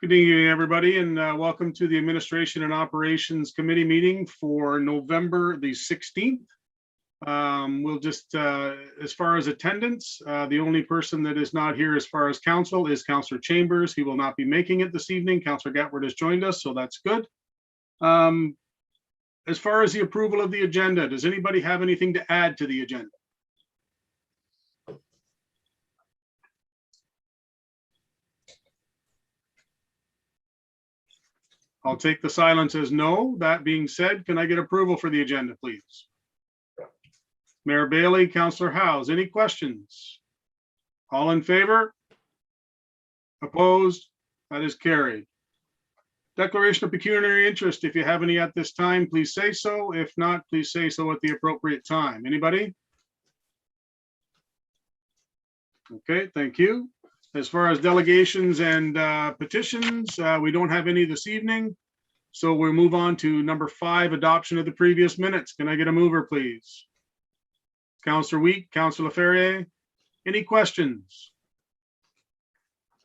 Good evening, everybody, and welcome to the Administration and Operations Committee meeting for November the 16th. We'll just, as far as attendance, the only person that is not here as far as council is Councillor Chambers. He will not be making it this evening. Councillor Gatward has joined us, so that's good. As far as the approval of the agenda, does anybody have anything to add to the agenda? I'll take the silence as no. That being said, can I get approval for the agenda, please? Mayor Bailey, Councillor Howes, any questions? All in favor? Opposed? That is carried. Declaration of pecuniary interest. If you have any at this time, please say so. If not, please say so at the appropriate time. Anybody? Okay, thank you. As far as delegations and petitions, we don't have any this evening. So we'll move on to number 5, adoption of the previous minutes. Can I get a mover, please? Councillor Wheat, Councillor Ferrier, any questions?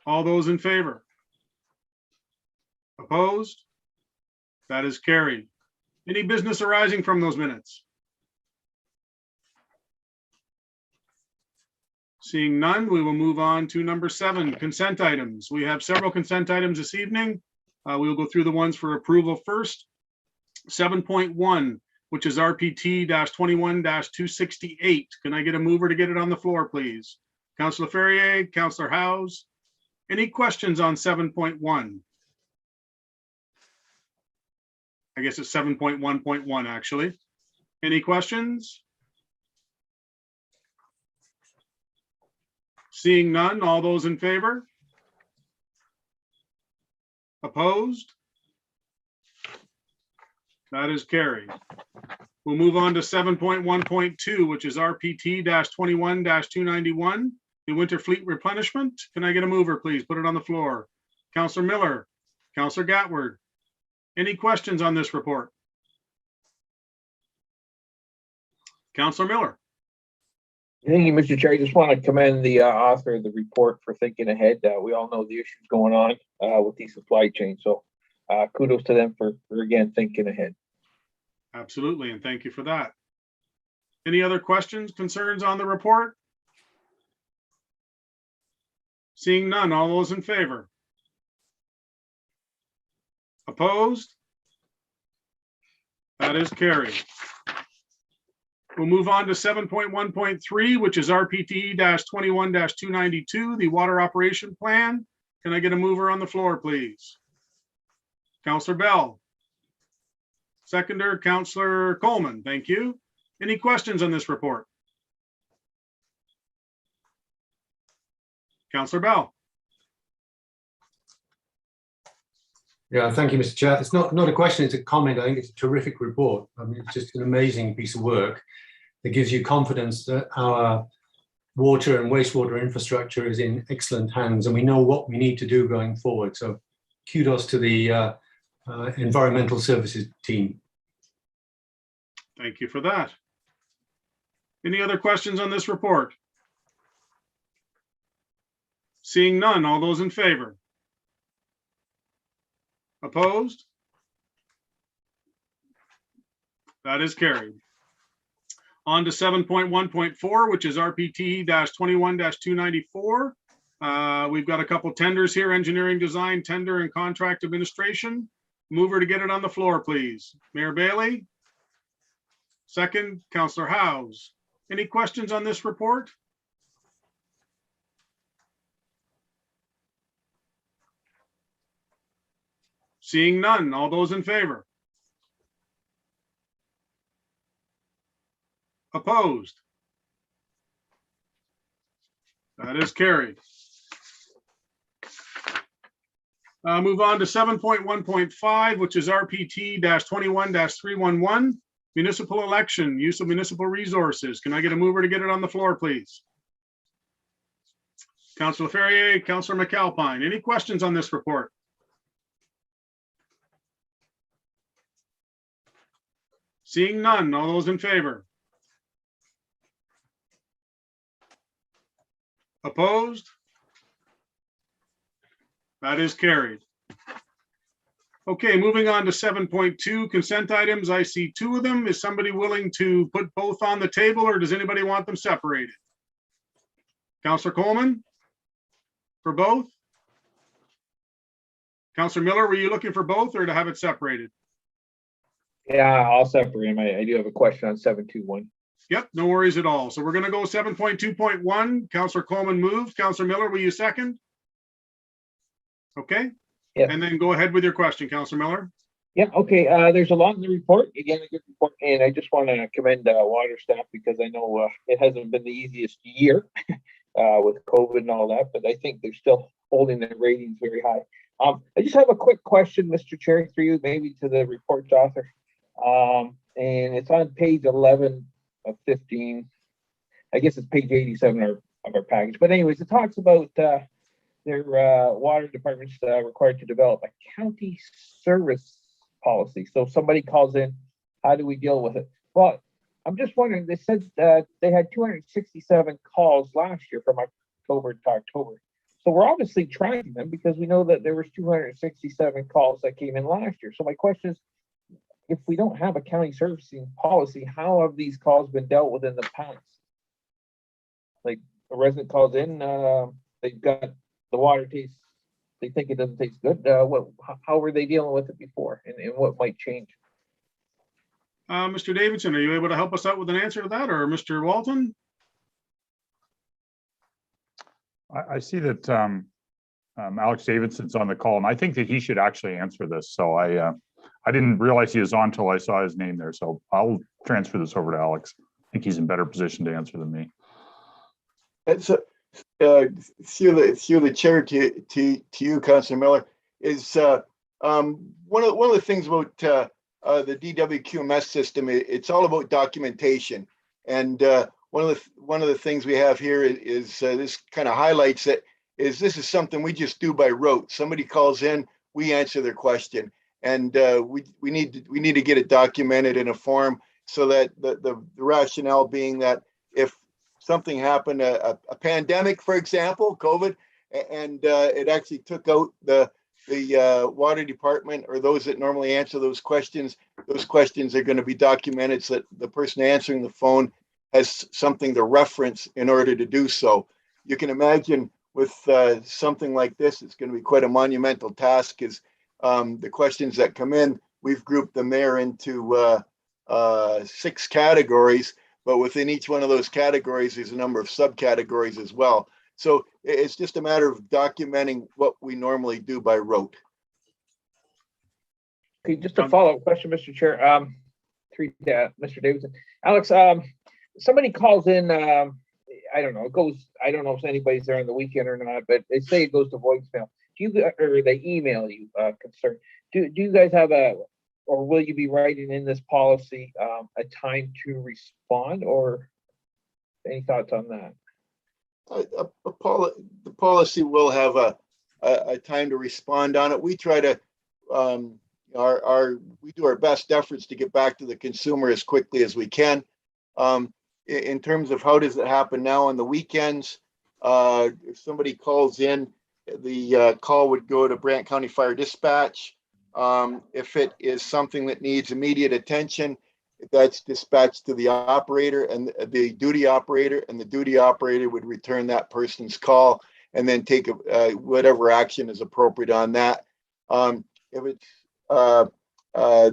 All those in favor? Opposed? That is carried. Any business arising from those minutes? Seeing none, we will move on to number 7, consent items. We have several consent items this evening. We will go through the ones for approval first. 7.1, which is RPT-21-268. Can I get a mover to get it on the floor, please? Councillor Ferrier, Councillor Howes. Any questions on 7.1? I guess it's 7.1.1 actually. Any questions? Seeing none, all those in favor? Opposed? That is carried. We'll move on to 7.1.2, which is RPT-21-291, the winter fleet replenishment. Can I get a mover, please? Put it on the floor. Councillor Miller, Councillor Gatward. Any questions on this report? Councillor Miller. Thank you, Mr. Chair. I just want to commend the author of the report for thinking ahead. We all know the issues going on with the supply chain. So kudos to them for again, thinking ahead. Absolutely, and thank you for that. Any other questions, concerns on the report? Seeing none, all those in favor? Opposed? That is carried. We'll move on to 7.1.3, which is RPT-21-292, the water operation plan. Can I get a mover on the floor, please? Councillor Bell. Seconder, Councillor Coleman. Thank you. Any questions on this report? Councillor Bell. Yeah, thank you, Mr. Chair. It's not a question, it's a comment. I think it's a terrific report. I mean, it's just an amazing piece of work that gives you confidence that our water and wastewater infrastructure is in excellent hands and we know what we need to do going forward. So kudos to the environmental services team. Thank you for that. Any other questions on this report? Seeing none, all those in favor? Opposed? That is carried. On to 7.1.4, which is RPT-21-294. We've got a couple tenders here, engineering design, tender and contract administration. Mover to get it on the floor, please. Mayor Bailey. Second, Councillor Howes. Any questions on this report? Seeing none, all those in favor? Opposed? That is carried. Move on to 7.1.5, which is RPT-21-311, municipal election, use of municipal resources. Can I get a mover to get it on the floor, please? Councillor Ferrier, Councillor McAlpine. Any questions on this report? Seeing none, all those in favor? Opposed? That is carried. Okay, moving on to 7.2 consent items. I see two of them. Is somebody willing to put both on the table, or does anybody want them separated? Counselor Coleman? For both? Counselor Miller, were you looking for both or to have it separated? Yeah, I'll separate them. I do have a question on 7.2.1. Yep, no worries at all. So we're going to go 7.2.1. Counselor Coleman moves. Counselor Miller, will you second? Okay. Yeah. And then go ahead with your question, Counselor Miller. Yeah, okay. There's a lot in the report. Again, a good report. And I just want to commend water staff because I know it hasn't been the easiest year with COVID and all that, but I think they're still holding their ratings very high. I just have a quick question, Mr. Chair, for you, maybe to the report's author. And it's on page 11 of 15. I guess it's page 87 of our package. But anyways, it talks about their water departments required to develop a county service policy. So if somebody calls in, how do we deal with it? Well, I'm just wondering, they said that they had 267 calls last year from October to October. So we're obviously tracking them because we know that there was 267 calls that came in last year. So my question is, if we don't have a county servicing policy, how have these calls been dealt with in the past? Like a resident calls in, they've got the water tastes, they think it doesn't taste good. How were they dealing with it before, and what might change? Mr. Davidson, are you able to help us out with an answer to that, or Mr. Walton? I see that Alex Davidson's on the call, and I think that he should actually answer this. So I didn't realize he was on until I saw his name there. So I'll transfer this over to Alex. I think he's in better position to answer than me. It's through the chair to you, Councilor Miller, is one of the things about the DWQMS system. It's all about documentation, and one of the things we have here is this kind of highlights it. This is something we just do by rote. Somebody calls in, we answer their question, and we need to get it documented in a form so that the rationale being that if something happened, a pandemic, for example, COVID, and it actually took out the water department or those that normally answer those questions are going to be documented so that the person answering the phone has something to reference in order to do so. You can imagine with something like this, it's going to be quite a monumental task, is the questions that come in, we've grouped them there into 6 categories, but within each one of those categories, there's a number of subcategories as well. So it's just a matter of documenting what we normally do by rote. Okay, just a follow-up question, Mr. Chair. Mr. Davidson. Alex, somebody calls in, I don't know, I don't know if anybody's there on the weekend or not, but they say it goes to voicemail. Or they email you concern. Do you guys have or will you be writing in this policy a time to respond, or any thoughts on that? The policy will have a time to respond on it. We try to we do our best efforts to get back to the consumer as quickly as we can. In terms of how does it happen now on the weekends, if somebody calls in, the call would go to Brant County Fire Dispatch. If it is something that needs immediate attention, that's dispatched to the operator and the duty operator, and the duty operator would return that person's call and then take whatever action is appropriate on that. If it's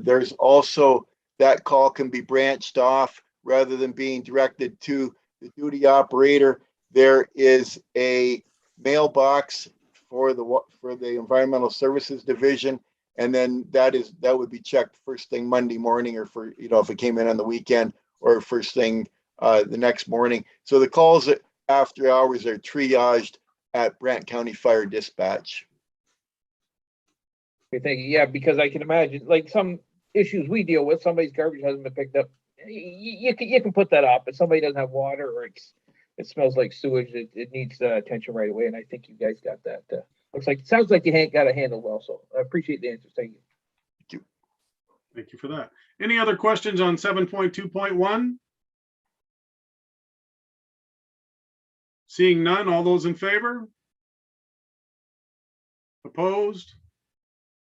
there's also that call can be branched off rather than being directed to the duty operator. There is a mailbox for the Environmental Services Division, and then that would be checked first thing Monday morning, or for if it came in on the weekend, or first thing the next morning. So the calls after hours are triaged at Brant County Fire Dispatch. Okay, thank you. Yeah, because I can imagine, like, some issues we deal with, somebody's garbage hasn't been picked up. You can put that off, but somebody doesn't have water, or it smells like sewage. It needs attention right away, and I think you guys got that. Sounds like you got it handled well. So I appreciate the answers. Thank you. Thank you for that. Any other questions on 7.2.1? Seeing none, all those in favor? Opposed?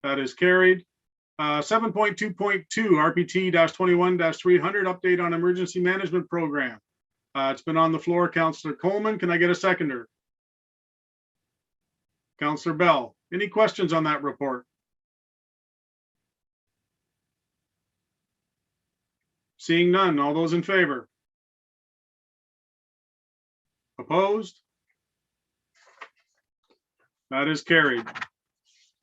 That is carried. 7.2.2 RPT-21-300 update on emergency management program. It's been on the floor. Councillor Coleman, can I get a seconder? Councillor Bell, any questions on that report? Seeing none, all those in favor? Opposed? That is carried.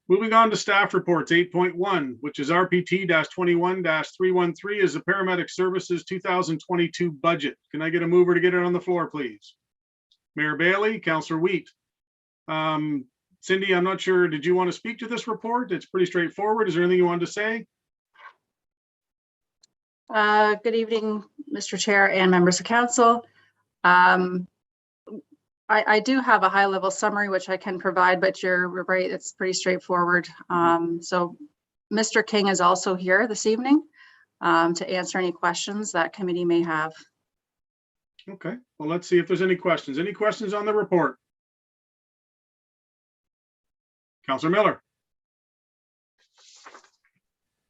Moving on to staff reports, 8.1, which is RPT-21-313 is the Paramedic Services 2022 budget. Can I get a mover to get it on the floor, please? Mayor Bailey, Councillor Wheat. Cindy, I'm not sure, did you want to speak to this report? It's pretty straightforward. Is there anything you wanted to say? Good evening, Mr. Chair and members of council. I do have a high-level summary which I can provide, but you're right, it's pretty straightforward. So Mr. King is also here this evening to answer any questions that committee may have. Okay, well, let's see if there's any questions. Any questions on the report? Councillor Miller.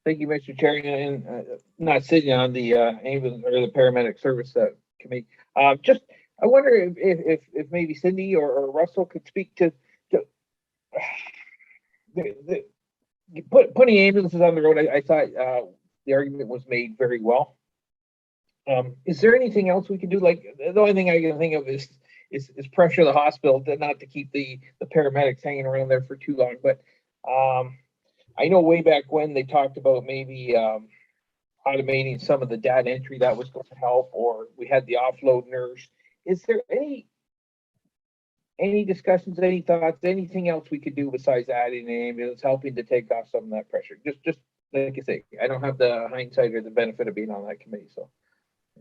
Thank you, Mr. Chair, and not sitting on the ambulance or the paramedic service committee. Just, I wonder if maybe Cindy or Russell could speak to putting ambulances on the road. I thought the argument was made very well. Is there anything else we can do? Like, the only thing I can think of is pressure the hospital not to keep the paramedics hanging around there for too long. But I know way back when they talked about maybe automating some of the data entry that was going to help, or we had the offload nurse. Is there any discussions, any thoughts, anything else we could do besides adding an ambulance, helping to take off some of that pressure? Just like I say, I don't have the hindsight or the benefit of being on that committee, so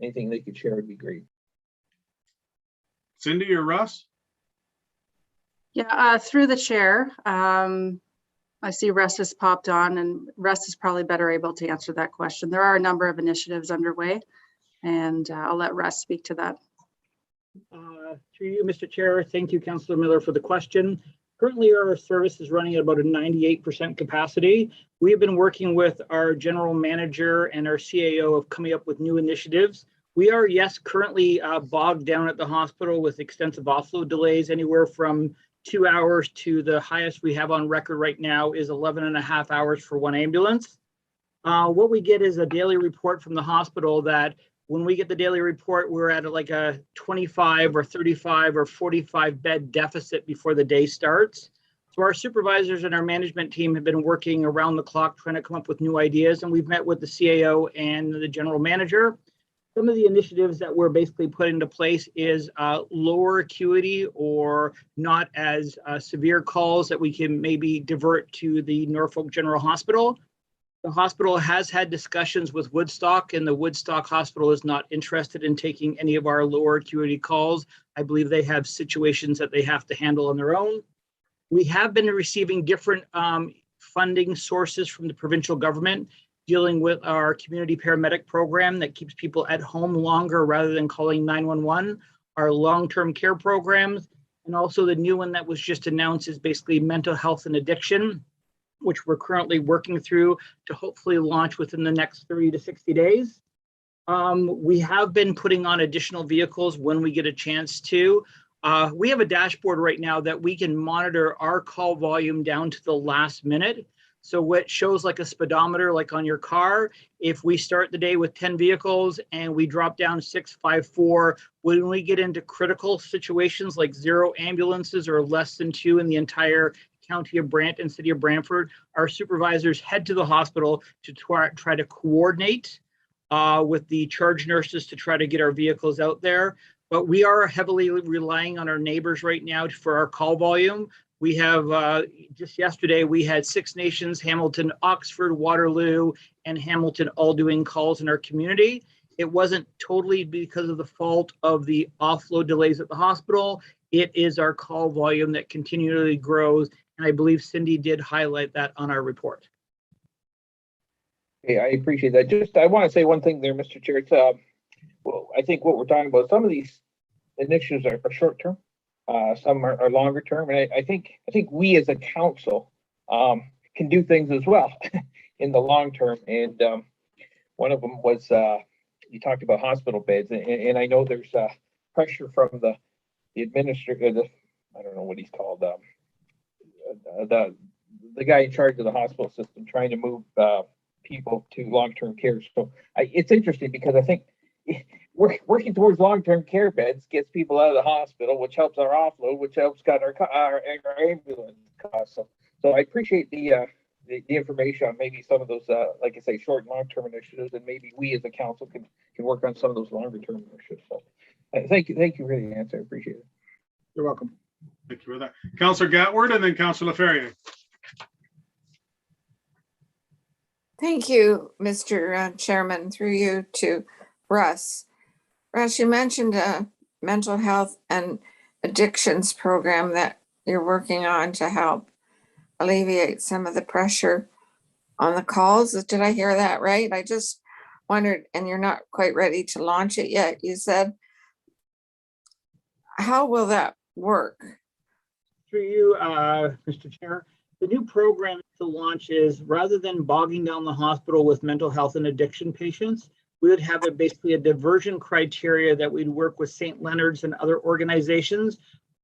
anything they could share would be great. Cindy or Russ? Yeah, through the chair, I see Russ has popped on, and Russ is probably better able to answer that question. There are a number of initiatives underway, and I'll let Russ speak to that. Through you, Mr. Chair, thank you, Councillor Miller, for the question. Currently, our service is running at about a 98% capacity. We have been working with our general manager and our CAO of coming up with new initiatives. We are, yes, currently bogged down at the hospital with extensive offload delays, anywhere from 2 hours to the highest we have on record right now is 11.5 hours for one ambulance. What we get is a daily report from the hospital that when we get the daily report, we're at like a 25 or 35 or 45 bed deficit before the day starts. So our supervisors and our management team have been working around the clock trying to come up with new ideas, and we've met with the CAO and the general manager. Some of the initiatives that we're basically putting into place is lower acuity or not as severe calls that we can maybe divert to the Norfolk General Hospital. The hospital has had discussions with Woodstock, and the Woodstock Hospital is not interested in taking any of our lower acuity calls. I believe they have situations that they have to handle on their own. We have been receiving different funding sources from the provincial government dealing with our community paramedic program that keeps people at home longer rather than calling 911, our long-term care programs, and also the new one that was just announced is basically mental health and addiction, which we're currently working through to hopefully launch within the next 30 to 60 days. We have been putting on additional vehicles when we get a chance to. We have a dashboard right now that we can monitor our call volume down to the last minute. So what shows like a speedometer, like on your car, if we start the day with 10 vehicles and we drop down 654, when we get into critical situations like 0 ambulances or less than 2 in the entire County of Brant and City of Brantford, our supervisors head to the hospital to try to coordinate with the charge nurses to try to get our vehicles out there. But we are heavily relying on our neighbors right now for our call volume. We have, just yesterday, we had 6 Nations, Hamilton, Oxford, Waterloo, and Hamilton all doing calls in our community. It wasn't totally because of the fault of the offload delays at the hospital. It is our call volume that continually grows. And I believe Cindy did highlight that on our report. Okay, I appreciate that. Just, I want to say one thing there, Mr. Chair. It's, well, I think what we're talking about, some of these initiatives are short-term. Some are longer term, and I think we as a council can do things as well. in the long term. And one of them was you talked about hospital beds, and I know there's pressure from the administrator, I don't know what he's called, the guy in charge of the hospital system, trying to move people to long-term care. So it's interesting because I think working towards long-term care beds gets people out of the hospital, which helps our offload, which helps cut our ambulance costs. So I appreciate the information on maybe some of those, like I say, short and long-term initiatives, and maybe we as a council can work on some of those longer-term initiatives. So thank you for the answer. I appreciate it. You're welcome. Thank you for that. Councillor Gatward and then Councillor Ferrier. Thank you, Mr. Chairman, through you to Russ. Russ, you mentioned a mental health and addictions program that you're working on to help alleviate some of the pressure on the calls. Did I hear that right? I just wondered, and you're not quite ready to launch it yet, you said. How will that work? Through you, Mr. Chair, the new program to launch is, rather than bogging down the hospital with mental health and addiction patients, we would have basically a diversion criteria that we'd work with St. Leonard's and other organizations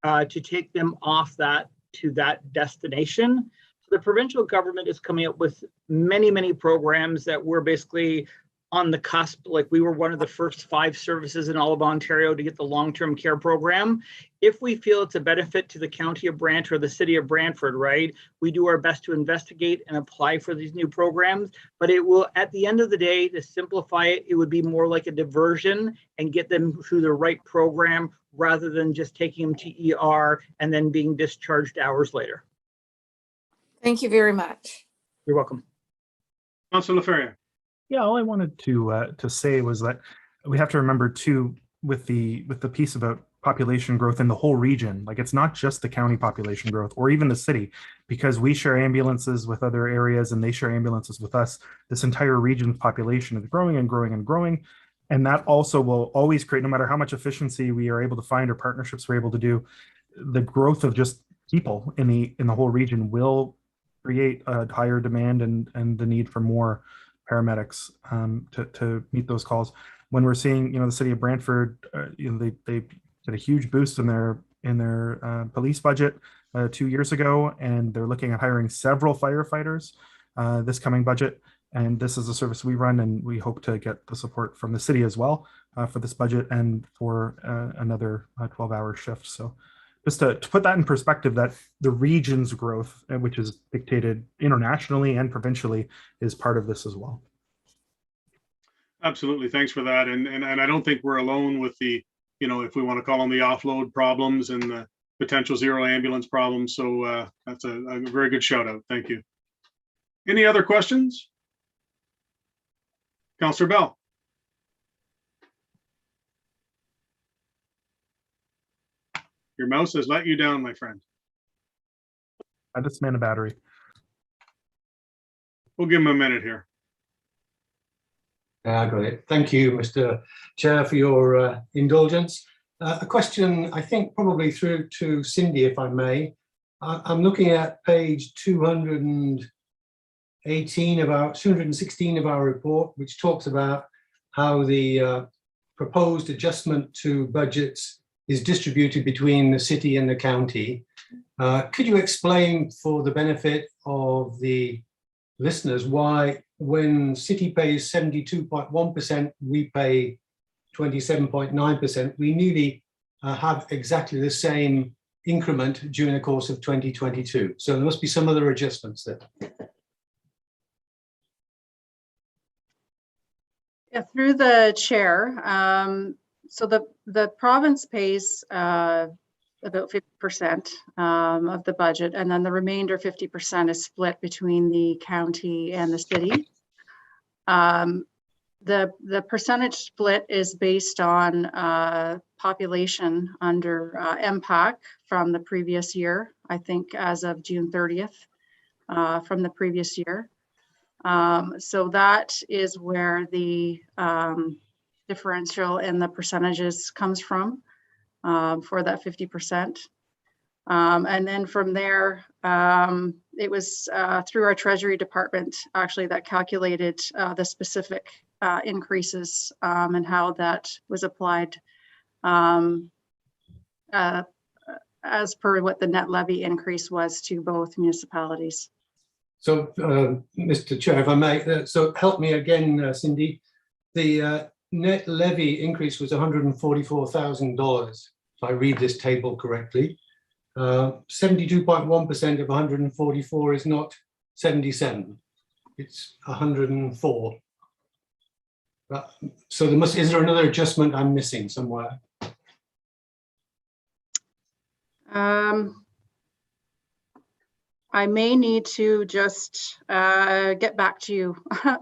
to take them off that to that destination. So the provincial government is coming up with many programs that we're basically on the cusp. Like, we were one of the first 5 services in all of Ontario to get the long-term care program. If we feel it's a benefit to the county of Brant or the city of Brantford, right, we do our best to investigate and apply for these new programs. But it will, at the end of the day, to simplify it, it would be more like a diversion and get them through the right program rather than just taking them to ER and then being discharged hours later. Thank you very much. You're welcome. Councillor Ferrier. Yeah, all I wanted to say was that we have to remember too, with the piece about population growth in the whole region, like, it's not just the county population growth or even the city, because we share ambulances with other areas and they share ambulances with us. This entire region's population is growing and growing and growing. And that also will always create, no matter how much efficiency we are able to find or partnerships we're able to do, the growth of just people in the whole region will create a higher demand and the need for more paramedics to meet those calls. When we're seeing, the city of Brantford, they did a huge boost in their police budget 2 years ago, and they're looking at hiring several firefighters this coming budget. And this is a service we run, and we hope to get the support from the city as well for this budget and for another 12-hour shift. So just to put that in perspective, that the region's growth, which is dictated internationally and provincially, is part of this as well. Absolutely. Thanks for that. And I don't think we're alone with the, if we want to call them the offload problems and the potential zero ambulance problems. So that's a very good shout out. Thank you. Any other questions? Councillor Bell. Your mouse has let you down, my friend. I just man a battery. We'll give him a minute here. Got it. Thank you, Mr. Chair, for your indulgence. A question, I think, probably through to Cindy, if I may. I'm looking at page 216 of our report, which talks about how the proposed adjustment to budgets is distributed between the city and the county. Could you explain, for the benefit of the listeners, why when city pays 72.1%, we pay 27.9%, we nearly have exactly the same increment during the course of 2022. So there must be some other adjustments there. Yeah, through the chair. So the province pays about 50% of the budget, and then the remainder 50% is split between the county and the city. The percentage split is based on population under MPAC from the previous year, I think as of June 30th from the previous year. So that is where the differential in the percentages comes from for that 50%. And then from there, it was through our Treasury Department actually that calculated the specific increases and how that was applied as per what the net levy increase was to both municipalities. So, Mr. Chair, if I may, so help me again, Cindy. The net levy increase was $144,000, if I read this table correctly. 72.1% of 144 is not 77. It's 104. So is there another adjustment I'm missing somewhere? I may need to just get back to you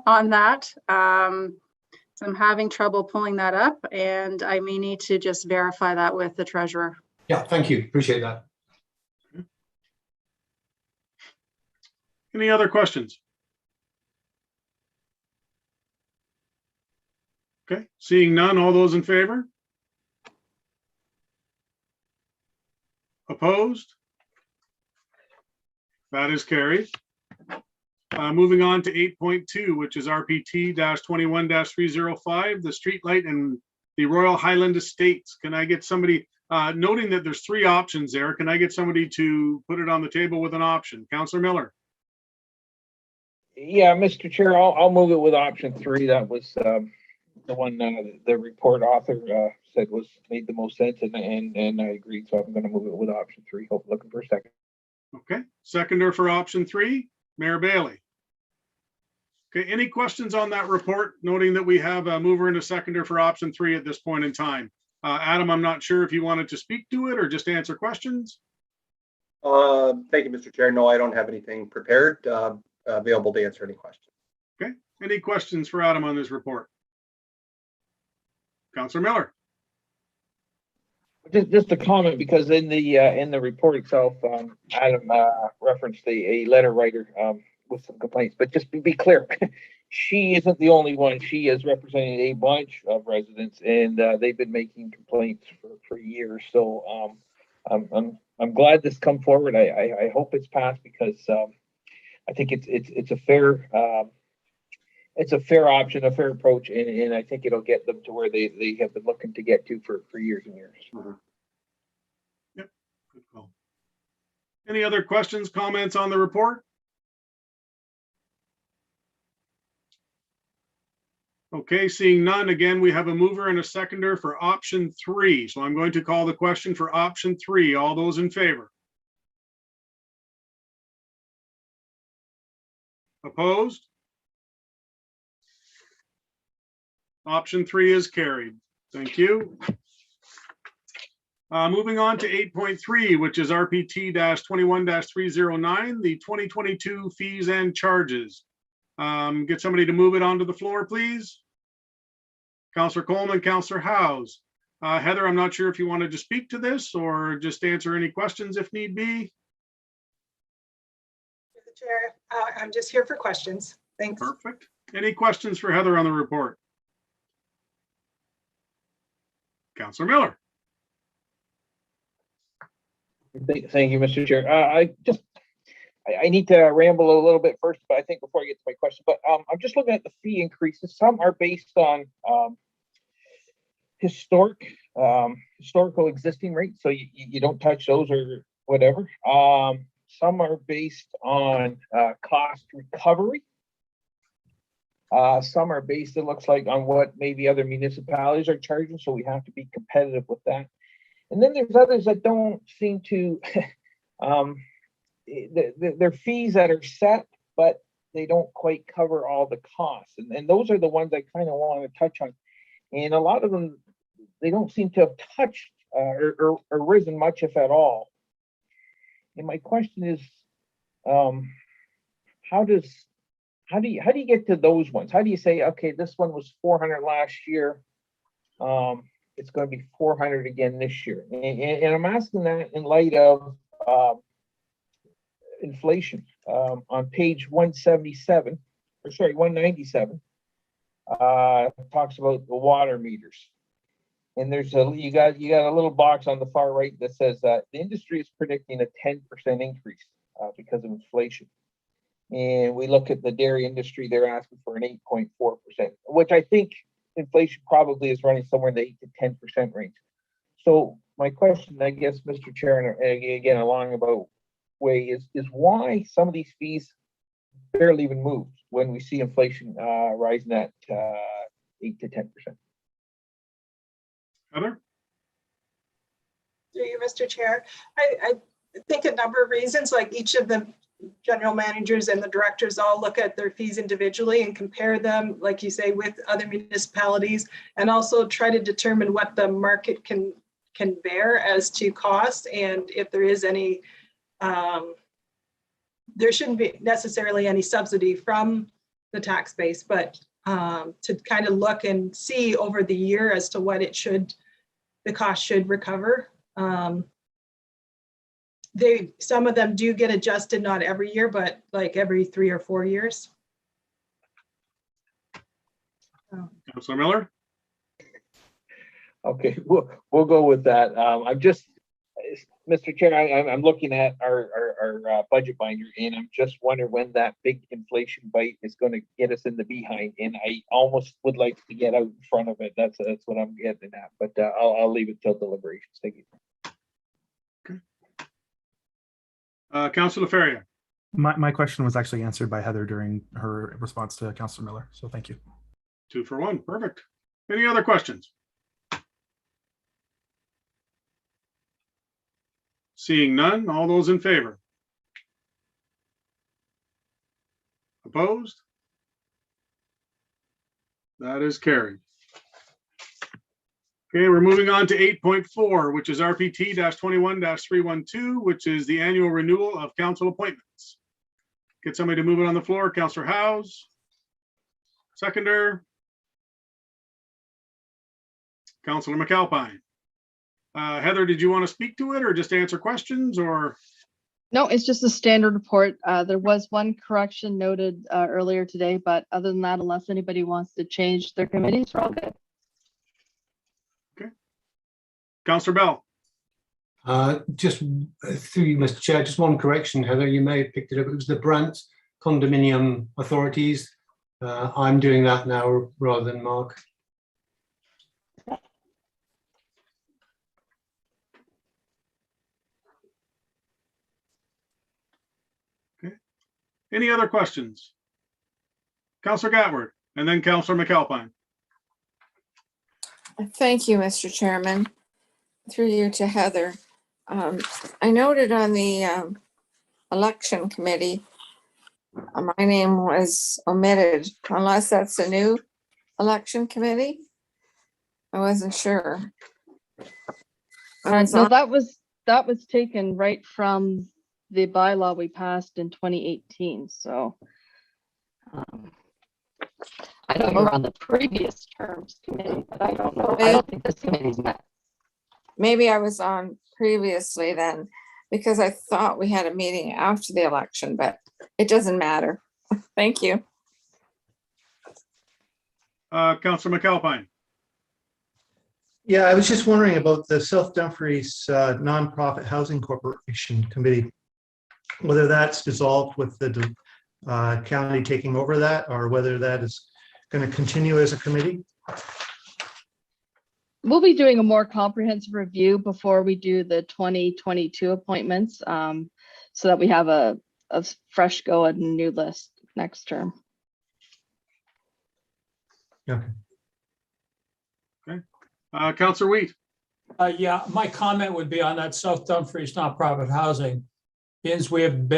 on that. So I'm having trouble pulling that up, and I may need to just verify that with the treasurer. Yeah, thank you. Appreciate that. Any other questions? Okay, seeing none, all those in favor? Opposed? That is carried. Moving on to 8.2, which is RPT 21-305, the streetlight and the Royal Highland Estates. Can I get somebody, noting that there's 3 options there, can I get somebody to put it on the table with an option? Councillor Miller. Yeah, Mr. Chair, I'll move it with option 3. That was the one the report author said made the most sense, and I agreed. So I'm going to move it with option 3. Looking for a second. Okay, seconder for option 3, Mayor Bailey. Okay, any questions on that report, noting that we have a mover and a seconder for option 3 at this point in time? Adam, I'm not sure if you wanted to speak to it or just answer questions. Thank you, Mr. Chair. No, I don't have anything prepared, available to answer any questions. Okay, any questions for Adam on this report? Councillor Miller. Just a comment, because in the report itself, Adam referenced a letter writer with some complaints. But just to be clear, she isn't the only one. She is representing a bunch of residents, and they've been making complaints for years. So I'm glad this come forward. I hope it's passed, because I think it's a fair option, a fair approach, and I think it'll get them to where they have been looking to get to for years and years. Yep, good call. Any other questions, comments on the report? Okay, seeing none, again, we have a mover and a seconder for option 3. So I'm going to call the question for option 3. All those in favor? Opposed? Option 3 is carried. Thank you. Moving on to 8.3, which is RPT 21-309, the 2022 fees and charges. Get somebody to move it onto the floor, please. Councillor Coleman, Councillor Howes. Heather, I'm not sure if you wanted to speak to this or just answer any questions if need be. The chair, I'm just here for questions. Thanks. Perfect. Any questions for Heather on the report? Councillor Miller. Thank you, Mr. Chair. I need to ramble a little bit first, but I think before I get to my question, but I'm just looking at the fee increases. Some are based on historical existing rates, so you don't touch those or whatever. Some are based on cost recovery. Some are based, it looks like, on what maybe other municipalities are charging, so we have to be competitive with that. And then there's others that don't seem to, they're fees that are set, but they don't quite cover all the costs. And those are the ones I kind of want to touch on. And a lot of them, they don't seem to have touched or risen much, if at all. And my question is, how do you get to those ones? How do you say, okay, this one was 400 last year, it's going to be 400 again this year? And I'm asking that in light of inflation. On page 197, or sorry, 197, talks about the water meters. And there's you got a little box on the far right that says the industry is predicting a 10% increase because of inflation. And we look at the dairy industry, they're asking for an 8.4%, which I think inflation probably is running somewhere in the 8 to 10% range. So my question, I guess, Mr. Chair, and again, along about way is why some of these fees barely even move when we see inflation rising at 8 to 10%. Heather? Through you, Mr. Chair. I think a number of reasons, like each of the general managers and the directors all look at their fees individually and compare them, like you say, with other municipalities, and also try to determine what the market can bear as to cost, and if there is any, there shouldn't be necessarily any subsidy from the tax base, but to kind of look and see over the year as to what the cost should recover. Some of them do get adjusted, not every year, but like every 3 or 4 years. Councilor Miller? Okay, we'll go with that. I'm just, Mr. Chair, I'm looking at our budget binder, and I'm just wondering when that big inflation bite is going to get us in the behind. And I almost would like to get out in front of it. That's what I'm getting at. But I'll leave it till deliberations. Thank you. Councilor Faria? My question was actually answered by Heather during her response to Councilor Miller. So thank you. 2 for 1. Perfect. Any other questions? Seeing none, all those in favor? Opposed? That is carried. Okay, we're moving on to 8.4, which is RPT 21-312, which is the annual renewal of council appointments. Get somebody to move it on the floor. Councilor Howes. Seconder. Councilor McAlpine. Heather, did you want to speak to it or just answer questions, or? No, it's just a standard report. There was one correction noted earlier today, but other than that, unless anybody wants to change their committees, we're all good. Okay. Councilor Bell. Just through you, Mr. Chair, just one correction, Heather, you may have picked it up. It was the Brant condominium authorities. I'm doing that now rather than Mark. Any other questions? Councilor Gatward, and then Councilor McAlpine. Thank you, Mr. Chairman. Through you to Heather. I noted on the election committee, my name was omitted, unless that's a new election committee. I wasn't sure. No, that was taken right from the bylaw we passed in 2018. So I know you're on the previous terms committee, but I don't know. I don't think this committee's met. Maybe I was on previously then, because I thought we had a meeting after the election, but it doesn't matter. Thank you. Councilor McAlpine. Yeah, I was just wondering about the South Dumfries Nonprofit Housing Corporation Committee, whether that's dissolved with the county taking over that, or whether that is going to continue as a committee. We'll be doing a more comprehensive review before we do the 2022 appointments, so that we have a fresh go and new list next term. Okay. Okay. Councilor Wheat. Yeah, my comment would be on that South Dumfries nonprofit housing. Is we have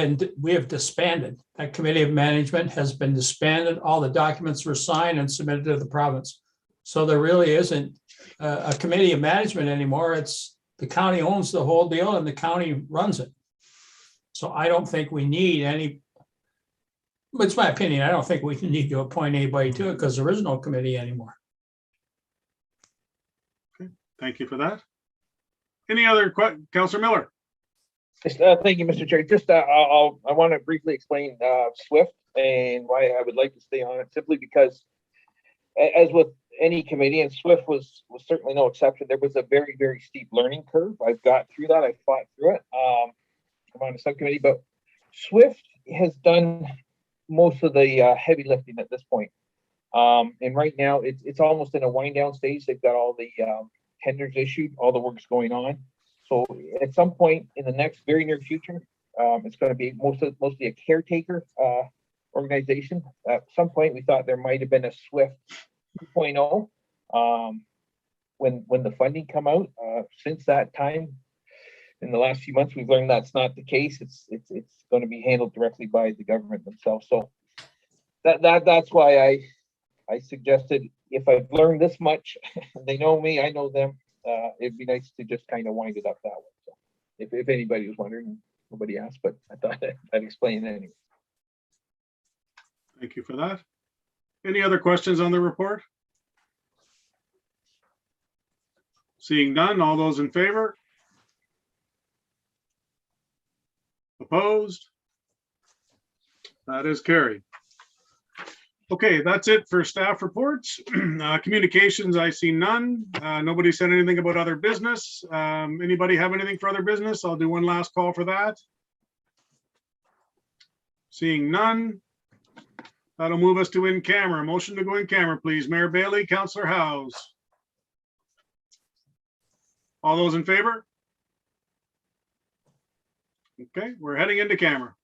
disbanded. That committee of management has been disbanded. All the documents were signed and submitted to the province. So there really isn't a committee of management anymore. It's the county owns the whole deal and the county runs it. So I don't think we need any, it's my opinion, I don't think we need to appoint anybody to it because there is no committee anymore. Okay, thank you for that. Any other questions? Councilor Miller. Thank you, Mr. Chair. Just I want to briefly explain SWIFT and why I would like to stay on it, simply because, as with any committee, and SWIFT was certainly no exception. There was a very, very steep learning curve. I've got through that. I fought through it. I'm on a subcommittee, but SWIFT has done most of the heavy lifting at this point. And right now it's almost in a wind down stage. They've got all the tenders issued, all the work's going on. So at some point in the next very near future, it's going to be mostly a caretaker organization. At some point, we thought there might have been a SWIFT 2.0 when the funding come out. Since that time, in the last few months, we've learned that's not the case. It's going to be handled directly by the government themselves. So that's why I suggested, if I've learned this much, they know me, I know them. It'd be nice to just kind of wind it up that way. So if anybody was wondering, nobody asked, but I thought I'd explain it anyway. Thank you for that. Any other questions on the report? Seeing none, all those in favor? Opposed? That is carried. Okay, that's it for staff reports. Communications, I see none. Nobody said anything about other business. Anybody have anything for other business? I'll do one last call for that. Seeing none. That'll move us to in camera. Motion to go in camera, please. Mayor Bailey, Councillor Howes. All those in favor? Okay, we're heading into camera.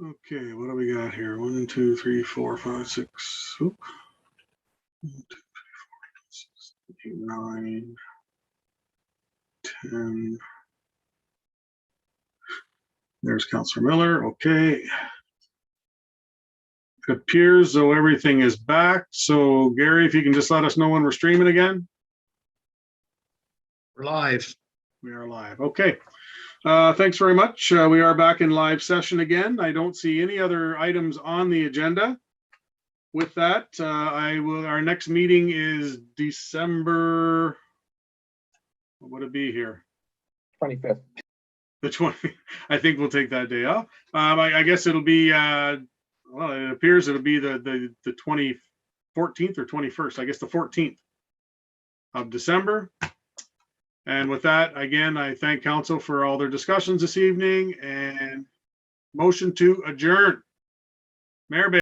Okay, what do we got here? 1, 2, 3, 4, 5, 6. Oop. 1, 2, 3, 4, 6, 8, 9, 10. There's Councillor Miller. Okay. It appears though everything is back. So Gary, if you can just let us know when we're streaming again. We're live. We are live. Okay. Thanks very much. We are back in live session again. I don't see any other items on the agenda. With that, our next meeting is December, what would it be here? 25th. The 20, I think we'll take that day off. I guess it'll be, well, it appears it'll be the 14th or 21st, I guess the 14th of December. And with that, again, I thank council for all their discussions this evening and motion to adjourn. Mayor Bay.